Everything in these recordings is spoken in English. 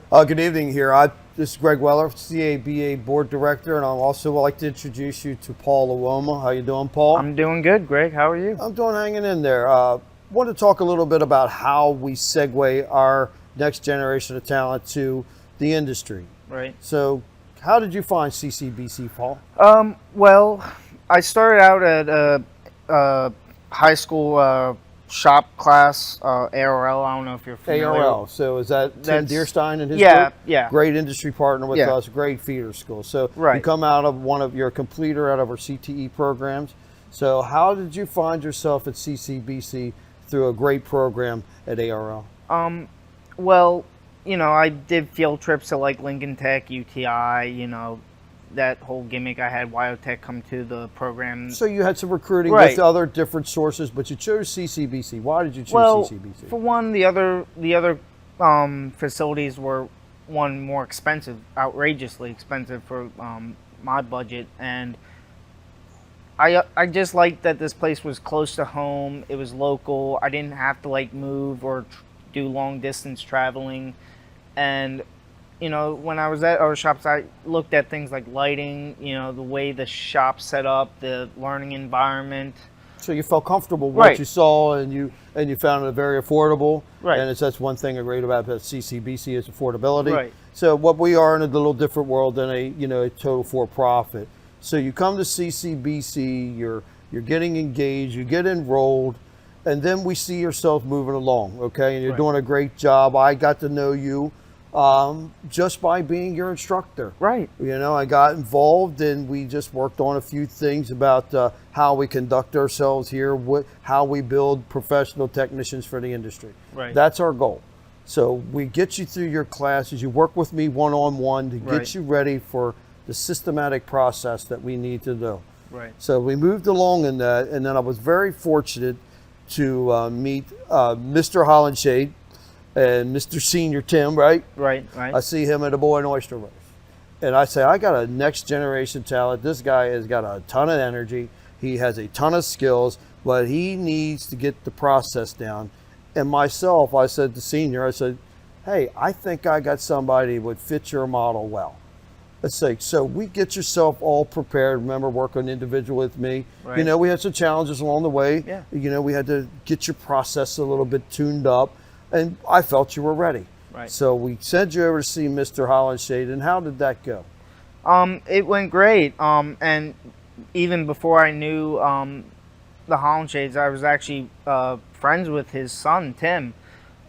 Good evening here. This is Greg Weller, CABA Board Director, and I'd also like to introduce you to Paul Luoma. How you doing, Paul? I'm doing good, Greg. How are you? I'm doing hanging in there. Want to talk a little bit about how we segue our next generation of talent to the industry. Right. So how did you find CCBC, Paul? Well, I started out at a high school shop class, ARL. I don't know if you're familiar. ARL. So is that Tim Deerstein and his yeah, group? Yeah. Great industry partner with Yeah. us, great feeder school. So Right. you come out of you're a completer out of our CTE programs. So how did you find yourself at CCBC through a great program at ARL? Well, I did field trips to like Lincoln Tech, UTI, that whole gimmick. I had Wyotech come to the program. So you had some recruiting Right. with other different sources, but you chose CCBC. Why did you choose CCBC? For one, the other facilities were more expensive, outrageously expensive for my budget, and I just liked that this place was close to home. It was local. I didn't have to move or do long distance traveling, and when I was at our shops, I looked at things like lighting, the way the shop set up, the learning environment. So you felt comfortable with Right. what you saw, and you found it very affordable. Right. And that's one thing I great about CCBC is affordability. Right. So what we are in a little different world than a total for-profit. So you come to CCBC, you're getting engaged, you get enrolled, and then we see yourself moving along. Okay, and you're Right. doing a great job. I got to know you just by being your instructor. Right. I got involved, and we just worked on a few things about how we conduct ourselves here, how we build professional technicians for the industry. Right. That's our goal. So we get you through your classes. You work with me one-on-one to Right. get you ready for the systematic process that we need to do. Right. So we moved along in that, and then I was very fortunate to meet Mr. Hollenshade and Mr. Senior Tim, right? Right. I see him at a Boy and Oyster Roast. And I say, I got a next generation talent. This guy has got a ton of energy. He has a ton of skills, but he needs to get the process down. And myself, I said to Senior, I said, hey, I think I got somebody who would fit your model well. Let's say, so we get yourself all prepared. Remember, working individual with me. Right. We had some challenges along the way. Yeah. We had to get your process a little bit tuned up. And I felt you were ready. Right. So we sent you over to see Mr. Hollenshade, and how did that go? It went great. And even before I knew the Hollenshades, I was actually friends with his son, Tim.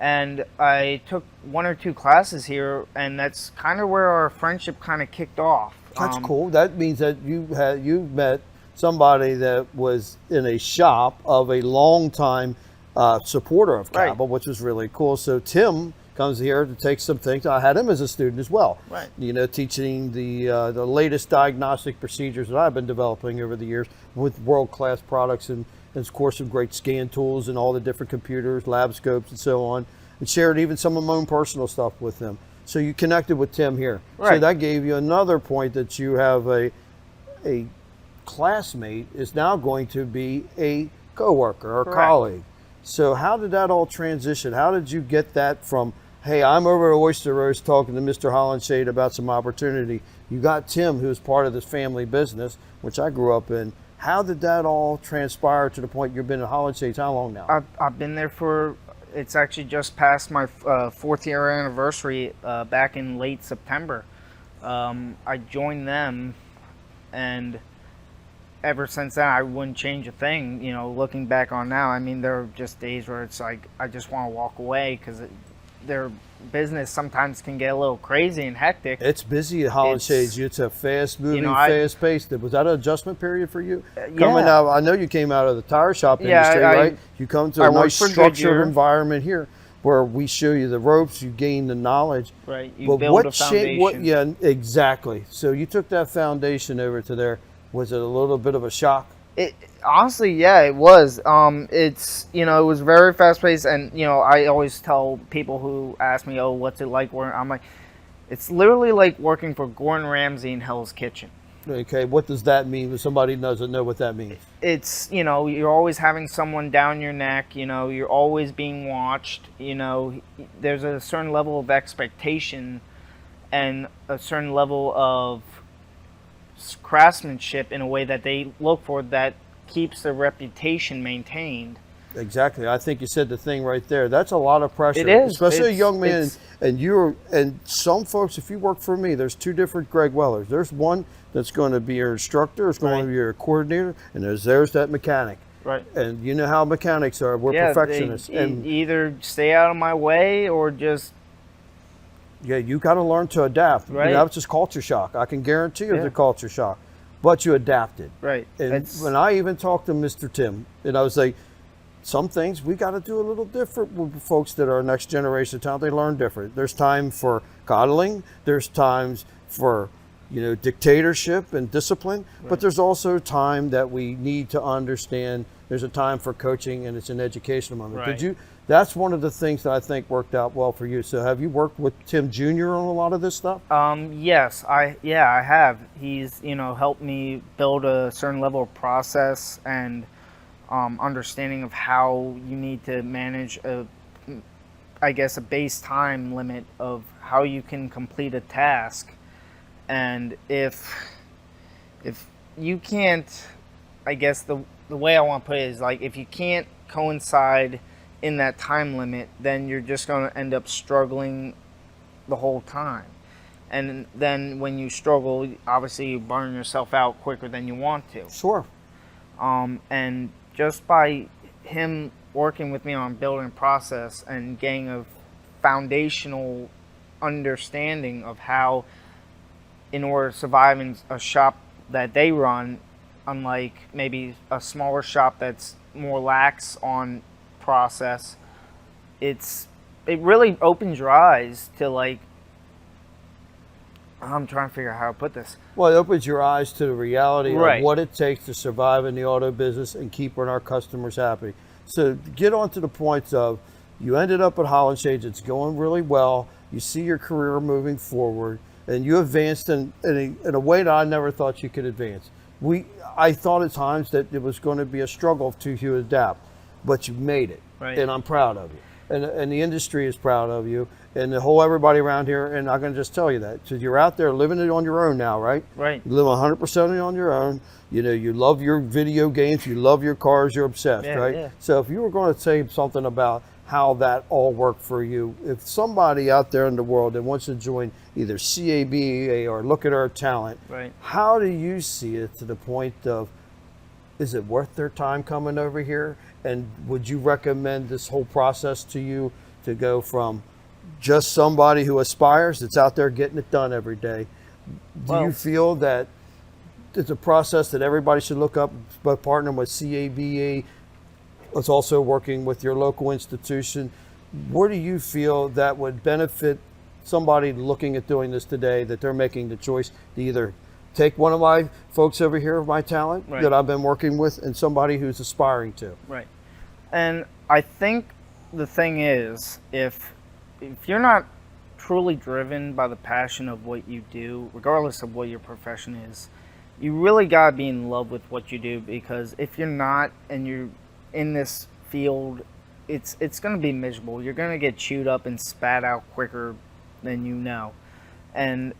And I took one or two classes here, and that's kind of where our friendship kind of kicked off. That's cool. That means that you met somebody that was in a shop of a long time supporter of CABA, Right. which was really cool. So Tim comes here to take some things. I had him as a student as well. Right. Teaching the latest diagnostic procedures that I've been developing over the years with world-class products and of course some great scan tools and all the different computers, lab scopes, and so on. And shared even some of my own personal stuff with him. So you connected with Tim here. Right. So that gave you another point that you have a classmate is now going to be a coworker or Correct. colleague. So how did that all transition? How did you get that from, hey, I'm over at Oyster Roast talking to Mr. Hollenshade about some opportunity. You got Tim, who's part of this family business, which I grew up in. How did that all transpire to the point you've been at Hollenshades? How long now? I've been there it's actually just past my 4th year anniversary back in late September. I joined them, and ever since then, I wouldn't change a thing. Looking back on now, I mean, there are just days where it's like I just want to walk away because their business sometimes can get a little crazy and hectic. It's busy at Hollenshades. It's a fast-moving, fast-paced. Was that an adjustment period for you? Yeah. Coming out, I know you came out of the tire shop industry, right? You come to a nice structured environment here where we show you the ropes, you gain the knowledge. Right, you build a foundation. Yeah, exactly. So you took that foundation over to there. Was it a little bit of a shock? Honestly, yeah, it was. It was very fast paced, and I always tell people who ask me, "Oh, what's it like working?" I'm like, it's literally like working for Gordon Ramsay in Hell's Kitchen. Okay, what does that mean if somebody doesn't know what that means? It's, you're always having someone down your neck, you're always being watched, there's a certain level of expectation and a certain level of craftsmanship in a way that they look for that keeps their reputation maintained. Exactly. I think you said the thing right there. That's a lot of pressure. It is. Especially a young man. And some folks, if you work for me, there's two different Greg Wellers. There's one that's going to be your instructor, there's going to be your coordinator, and there's that mechanic. Right. And you know how mechanics are. We're perfectionists. And either stay out of my way or just... Yeah, you got to learn to adapt. Right. You know, it's just culture shock. I can guarantee you it's a culture shock. But you adapted. Right. And when I even talked to Mr. Tim, and I was like, some things we got to do a little different with folks that are next generation talent. They learn different. There's time for coddling. There's times for, dictatorship and discipline. Right. But there's also time that we need to understand. There's a time for coaching, and it's an educational moment. Right. That's one of the things that I think worked out well for you. So have you worked with Tim Jr. on a lot of this stuff? Yes, I have. He's, helped me build a certain level of process and understanding of how you need to manage a base time limit of how you can complete a task. And if you can't, I guess the way I want to put it is like, if you can't coincide in that time limit, then you're just going to end up struggling the whole time. And then when you struggle, obviously you burn yourself out quicker than you want to. Sure. And just by him working with me on building process and getting a foundational understanding of how, in order to survive in a shop that they run, unlike maybe a smaller shop that's more lax on process, it really opens your eyes to, like, I'm trying to figure out how to put this. Well, it opens your eyes to the reality Right. of what it takes to survive in the auto business and keeping our customers happy. So get on to the points of, you ended up at Hollenshades, it's going really well, you see your career moving forward, and you advanced in a way that I never thought you could advance. I thought at times that it was going to be a struggle to adapt, but you made it, Right. and I'm proud of you. And the industry is proud of you, and the whole everybody around here, and I'm going to just tell you that. So you're out there living it on your own now, right? Right. You live 100% on your own. You love your video games, you love your cars, you're obsessed, right? Yeah. So if you were going to say something about how that all worked for you, if somebody out there in the world that wants to join either CABA or look at our talent, Right. how do you see it to the point of, is it worth their time coming over here? And would you recommend this whole process to you to go from just somebody who aspires, that's out there getting it done every day? Do you feel that it's a process that everybody should look up, but partnering with CABA, it's also working with your local institution? Where do you feel that would benefit somebody looking at doing this today, that they're making the choice to either take one of my folks over here of my talent Right. that I've been working with, and somebody who's aspiring to? Right. And I think the thing is, if you're not truly driven by the passion of what you do, regardless of what your profession is, you really gotta be in love with what you do, because if you're not and you're in this field, it's gonna be miserable. You're gonna get chewed up and spat out quicker than you know. And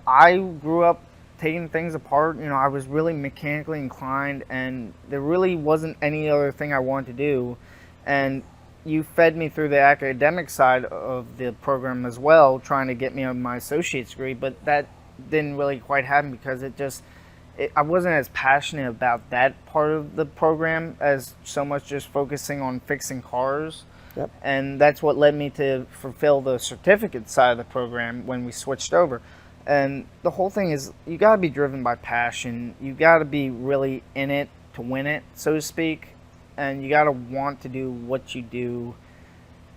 I grew up taking things apart. I was really mechanically inclined, and there really wasn't any other thing I wanted to do. And you fed me through the academic side of the program as well, trying to get me on my associate's degree, but that didn't really quite happen because I wasn't as passionate about that part of the program as so much just focusing on fixing cars. Yep. And that's what led me to fulfill the certificate side of the program when we switched over. And the whole thing is, you got to be driven by passion. You got to be really in it to win it, so to speak. And you got to want to do what you do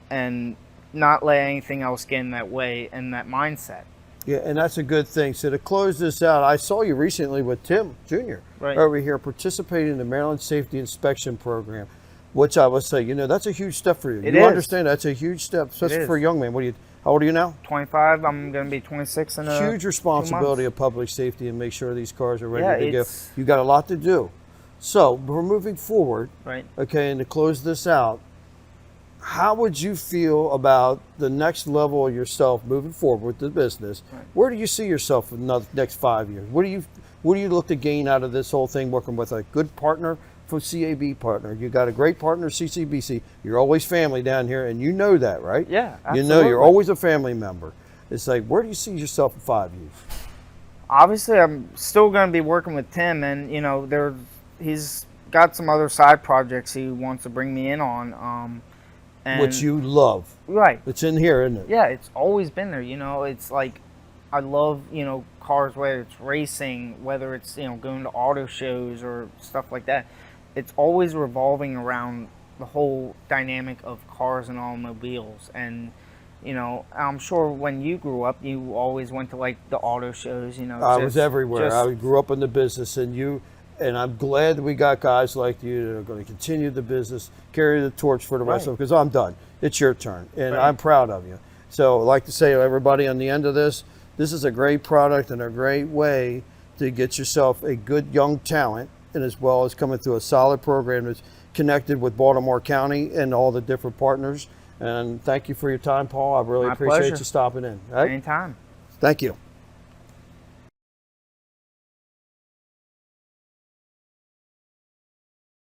and not let anything else get in that way and that mindset. Yeah, and that's a good thing. So to close this out, I saw you recently with Tim Jr. Right. over here participating in the Maryland Safety Inspection Program, which I would say, that's a huge step for you. It you is. understand that's a huge step, especially for a young man. How old are you now? 25. I'm going to be 26 in a Huge responsibility of public safety and make sure these cars are ready to go. it's- You got a lot to do. So we're moving forward. Right. Okay, and to close this out, how would you feel about the next level of yourself moving forward with the business? Right. Where do you see yourself in the next 5 years? What do you look to gain out of this whole thing, working with a good partner from CAB partner? You got a great partner, CCBC. You're always family down here, and you know that, right? Yeah, You know you're absolutely. always a family member. It's like, where do you see yourself in 5 years? Obviously, I'm still going to be working with Tim, and he's got some other side projects he wants to bring me in on. And Which you love. right, It's in here, isn't it? yeah, it's always been there. It's like I love cars, whether it's racing, whether it's going to auto shows or stuff like that. It's always revolving around the whole dynamic of cars and automobiles. And I'm sure when you grew up, you always went to like the auto shows. I was everywhere. I grew up in the business, and I'm glad that we got guys like you that are going to continue the business, carry the torch for the rest of them, because I'm done. It's your turn, and Right. I'm proud of you. So I'd like to say to everybody on the end of this is a great product and a great way to get yourself a good young talent, and as well as coming through a solid program that's connected with Baltimore County and all the different partners. And thank you for your time, Paul. I really My appreciate pleasure. you stopping in. All right? Anytime. Thank you.